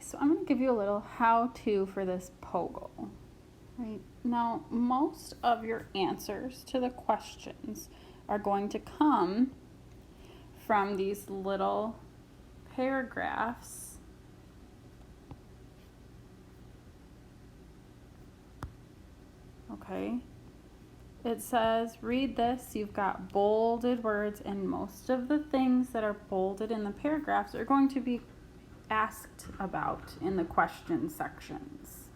So I'm going to give you a little how-to for this POGIL. Right now, most of your answers to the questions are going to come from these little paragraphs okay. It says, read this. You've got bolded words, and most of the things that are bolded in the paragraphs are going to be asked about in the question sections.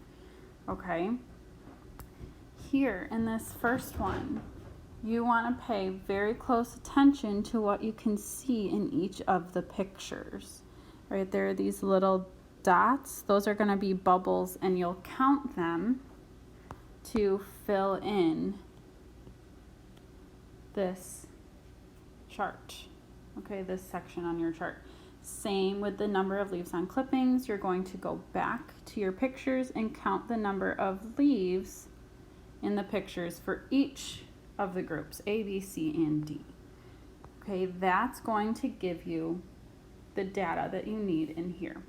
Okay. Here in this first one, you want to pay very close attention to what you can see in each of the pictures. Right, there are these little dots. Those are going to be bubbles, and you'll count them to fill in this chart. Okay, this section on your chart. Same with the number of leaves on clippings. You're going to go back to your pictures and count the number of leaves in the pictures for each of the groups, A, B, C, and D. Okay, that's going to give you the data that you need in here.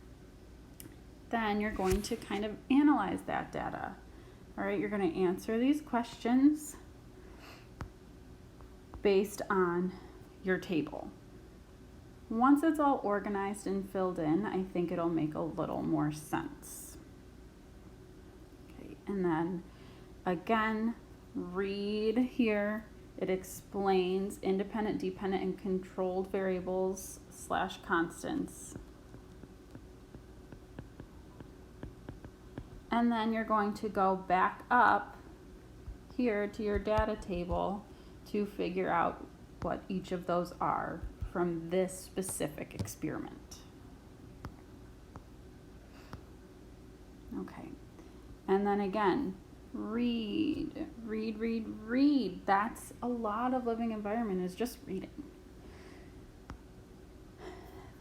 Then you're going to kind of analyze that data. All right, you're going to answer these questions based on your table. Once it's all organized and filled in, I think it'll make a little more sense. Okay, and then again, read here. It explains independent, dependent, and controlled variables / constants. And then you're going to go back up here to your data table to figure out what each of those are from this specific experiment. Okay, and then again, read. That's a lot of living environment, is just reading.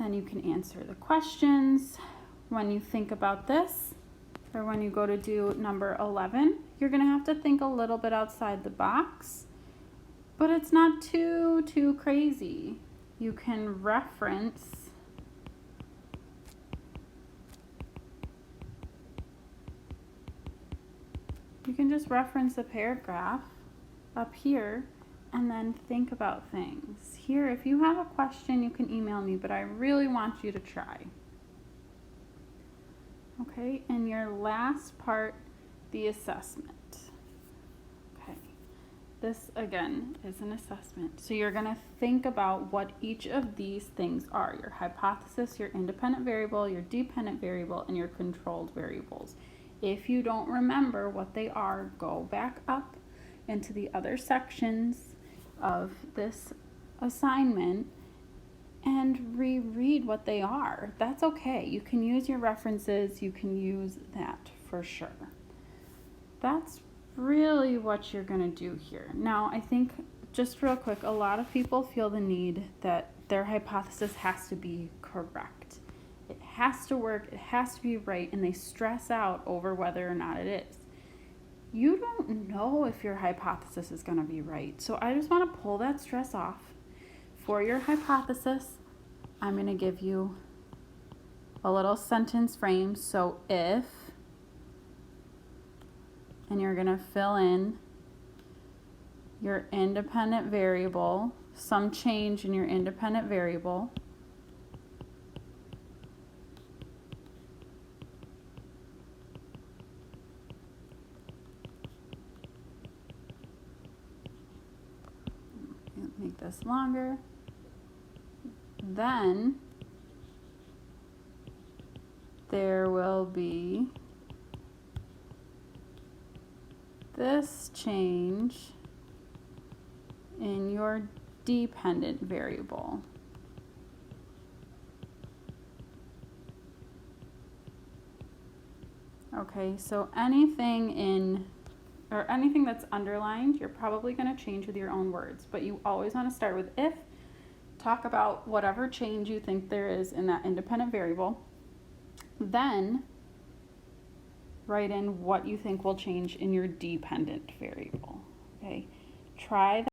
Then you can answer the questions. When you think about this, or when you go to do number 11, you're going to have to think a little bit outside the box, but it's not too crazy. You can reference just reference a paragraph up here and then think about things. Here, if you have a question, you can email me, but I really want you to try. Okay, and your last part, the assessment. Okay, this again is an assessment. So you're gonna think about what each of these things are: your hypothesis, your independent variable, your dependent variable, and your controlled variables. If you don't remember what they are, go back up into the other sections of this assignment and reread what they are. That's okay. You can use your references. You can use that for sure. That's really what you're going to do here. Now, I think, just real quick, a lot of people feel the need that their hypothesis has to be correct. It has to work, it has to be right, and they stress out over whether or not it is. You don't know if your hypothesis is going to be right. So I just want to pull that stress off. For your hypothesis, I'm going to give you a little sentence frame. So if, and you're going to fill in your independent variable, some change in your independent variable. Make this longer. Then there will be this change in your dependent variable. Okay, so anything that's underlined, you're probably going to change with your own words, but you always want to start with if, talk about whatever change you think there is in that independent variable, then write in what you think will change in your dependent variable. Okay, try that.